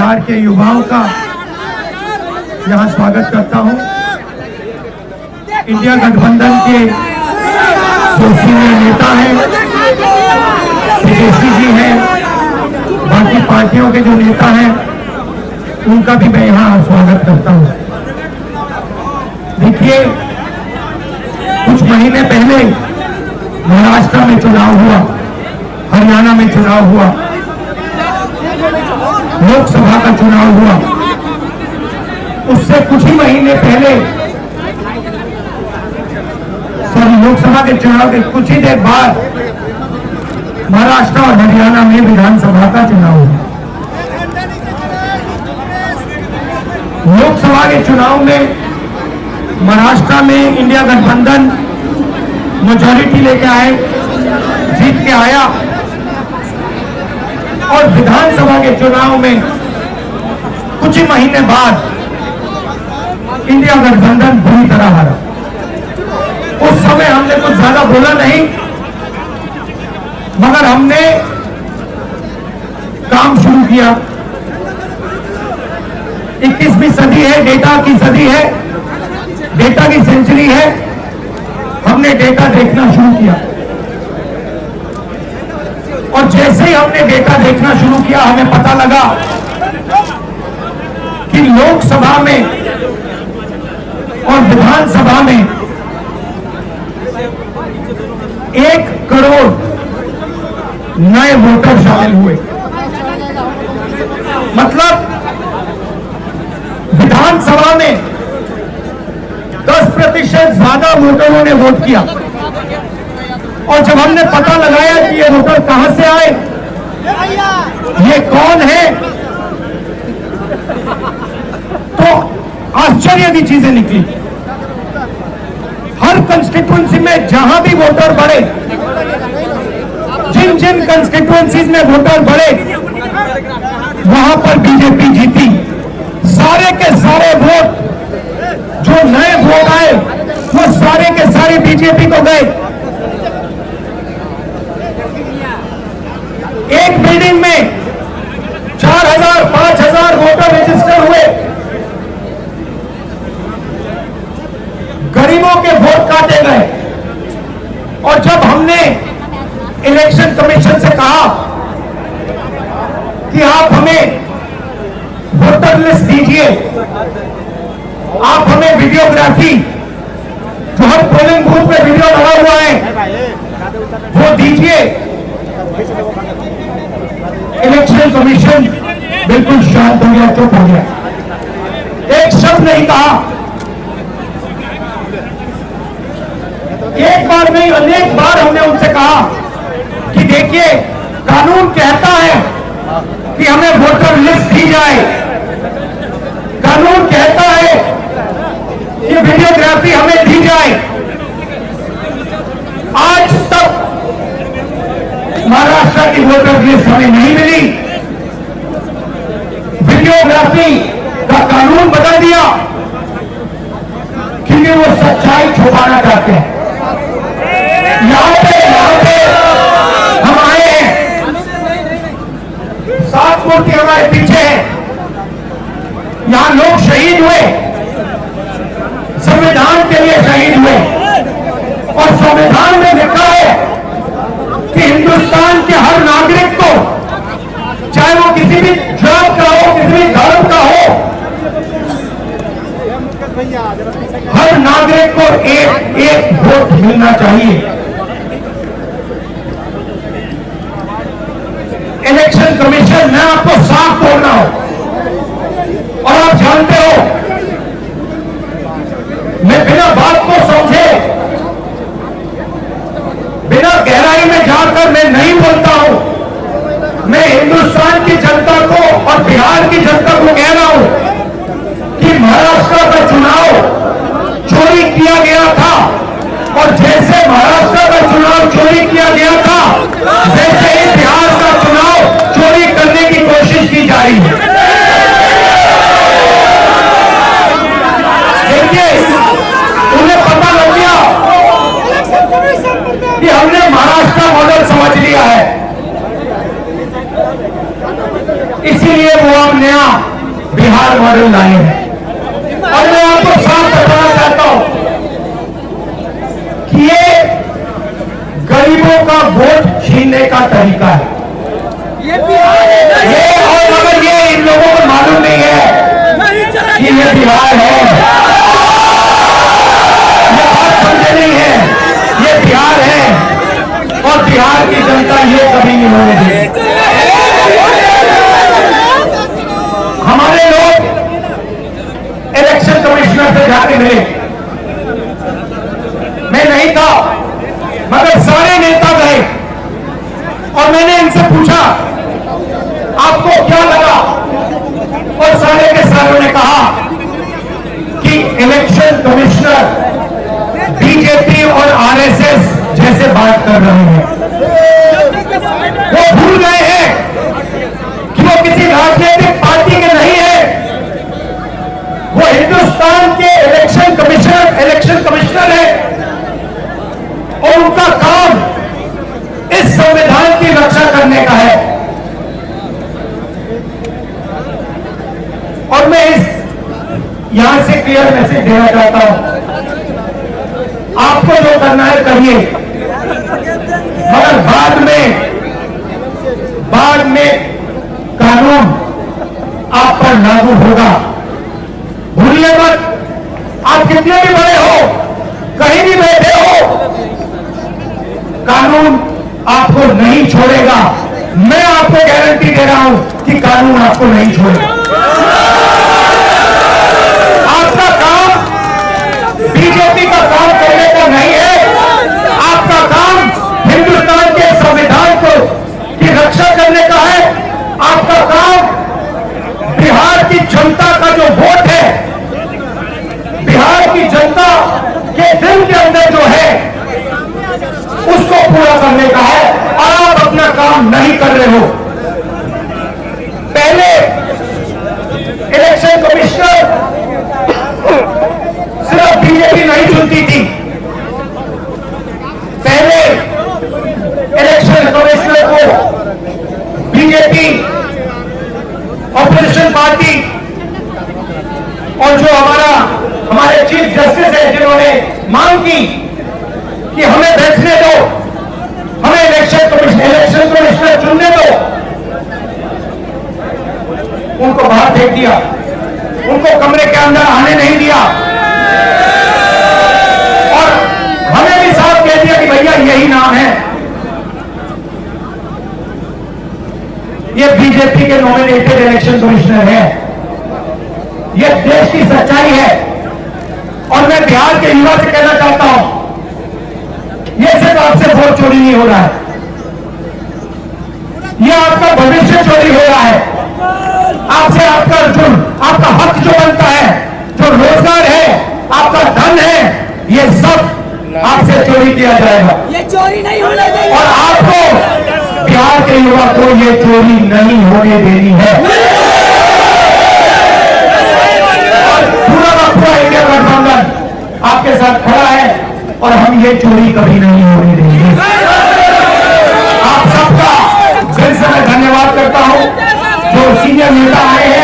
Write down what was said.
बिहार के युवाओं का यहाँ स्वागत करता हूँ। इंडिया गठबंधन के जो सीनियर नेता हैं, तेजस्वी जी हैं, बाकी पार्टियों के जो नेता हैं, उनका भी मैं यहाँ स्वागत करता हूँ। देखिए, कुछ महीने पहले महाराष्ट्र में चुनाव हुआ, हरियाणा में चुनाव हुआ, लोकसभा का चुनाव हुआ। उससे कुछ ही महीने पहले, लोकसभा के चुनाव के कुछ ही देर बाद महाराष्ट्र और हरियाणा में विधानसभा का चुनाव हुआ। लोकसभा के चुनाव में महाराष्ट्र में इंडिया गठबंधन मेजॉरिटी लेके आए, जीत के आया, और विधानसभा के चुनाव में कुछ ही महीने बाद इंडिया गठबंधन बुरी तरह हारा। उस समय हमने कुछ ज्यादा बोला नहीं, मगर हमने काम शुरू किया। 21वीं सदी है, डेटा की सदी है, डेटा की सेंचुरी है। हमने डेटा देखना शुरू किया, और जैसे ही हमने डेटा देखना शुरू किया, हमें पता लगा कि लोकसभा में और विधानसभा में 1 करोड़ नए वोटर शामिल हुए। मतलब विधानसभा में 10% ज्यादा वोटरों ने वोट किया। और जब हमने पता लगाया कि ये वोटर कहां से आए, ये कौन है, तो आश्चर्य की चीजें निकली। हर कंस्टिट्यूएंसी में जहां भी वोटर बढ़े, जिन जिन कंस्टिट्यूएंसीज में वोटर बढ़े, वहां पर बीजेपी जीती। सारे के सारे वोट, जो नए वोट आए, वो सारे के सारे बीजेपी को गए। एक बिल्डिंग में 4000 5000 वोटर रजिस्टर हुए। गरीबों के वोट काटे गए। और जब हमने इलेक्शन कमीशन से कहा कि आप हमें वोटर लिस्ट दीजिए, आप हमें वीडियोग्राफी, जो हर पोलिंग बूथ पे वीडियो लगा हुआ है, वो दीजिए, इलेक्शन कमीशन बिल्कुल शांत हो गया, चुप हो गया, एक शब्द नहीं कहा। एक बार नहीं, अनेक बार हमने उनसे कहा कि देखिए, कानून कहता है कि हमें वोटर लिस्ट दी जाए, कानून कहता है कि वीडियोग्राफी हमें दी जाए। आज तक महाराष्ट्र की वोटर लिस्ट हमें नहीं मिली। वीडियोग्राफी का कानून बदल दिया क्योंकि वो सच्चाई छुपाना चाहते हैं। यहां पे हम आए हैं, 7 मूर्ति हमारे पीछे है। यहां लोग शहीद हुए, संविधान के लिए शहीद हुए, और संविधान में लिखा है कि हिंदुस्तान के हर नागरिक को, चाहे वो किसी भी जात का हो, किसी भी धर्म का हो, हर नागरिक को एक वोट मिलना चाहिए। इलेक्शन कमीशन, मैं आपको साफ बोल रहा हूं, और आप जानते हो, मैं बिना बात को समझे, बिना गहराई में जाकर मैं नहीं बोलता हूं। मैं हिंदुस्तान की जनता को और बिहार की जनता को कह रहा हूं कि महाराष्ट्र का चुनाव चोरी किया गया था, और जैसे महाराष्ट्र का चुनाव चोरी किया गया था, वैसे ही बिहार का चुनाव चोरी करने की कोशिश की जा रही है। देखिए, उन्हें पता लग गया कि हमने महाराष्ट्र मॉडल समझ लिया है, इसीलिए वो अब नया परिवर्तन लाए हैं। और मैं आपको साफ बताना चाहता हूं कि ये गरीबों का वोट छीनने का तरीका है। ये और अगर ये इन लोगों को मालूम नहीं है कि ये बिहार है, ये बात समझे नहीं है, ये बिहार है और बिहार की जनता ये कभी नहीं होने देगी। हमारे लोग इलेक्शन कमिश्नर से जाके मिले, मैं नहीं था मगर सारे नेता गए और मैंने इनसे पूछा आपको क्या लगा, और सारे के सारों ने कहा कि इलेक्शन कमिश्नर बीजेपी और आरएसएस जैसे बात कर रहे हैं। वो भूल गए हैं कि वो किसी राजनीतिक पार्टी के नहीं है, वो हिंदुस्तान के इलेक्शन कमिश्नर है और उनका काम इस संविधान की रक्षा करने का है। और मैं यहां से क्लियर मैसेज देना चाहता हूं, आपको जो करना है करिए, मगर बाद में कानून आप पर लागू होगा। भूलिए मत, आप कितने भी बड़े हो, कहीं भी बैठे हो, कानून आपको नहीं छोड़ेगा। मैं आपको गारंटी दे रहा हूं कि कानून आपको नहीं छोड़ेगा। आपका काम बीजेपी का काम करने का नहीं है, आपका काम हिंदुस्तान के संविधान की रक्षा करने का है। आपका काम बिहार की जनता का जो वोट है, बिहार की जनता के दिल के अंदर जो है उसको पूरा करने का है, और आप अपना काम नहीं कर रहे हो। पहले इलेक्शन कमिश्नर सिर्फ बीजेपी नहीं चुनती थी, पहले इलेक्शन कमिश्नर को बीजेपी, ऑपोजिशन पार्टी और जो हमारे चीफ जस्टिस है जिन्होंने मांग की कि हमें बैठने दो, हमें इलेक्शन कमिश्नर चुनने दो, उनको बाहर फेंक दिया, उनको कमरे के अंदर आने नहीं दिया और हमें भी साफ कह दिया कि भैया यही नाम है, ये बीजेपी के नॉमिनेटेड इलेक्शन कमिश्नर है। ये देश की सच्चाई है और मैं बिहार के युवा से कहना चाहता हूं, ये सिर्फ आपसे वोट चोरी नहीं हो रहा है, ये आपका भविष्य चोरी हो रहा है। आपसे आपका हक जो बनता है, जो रोजगार है, आपका धन है, ये सब आपसे चोरी किया जाएगा। ये चोरी नहीं होने देंगे और आपको बिहार के युवा को ये चोरी नहीं होने देनी है। और पूरा का पूरा इंडिया गठबंधन आपके साथ खड़ा है और हम ये चोरी कभी नहीं होने देंगे। आप सबका दिल से मैं धन्यवाद करता हूं, जो सीनियर नेता आए हैं।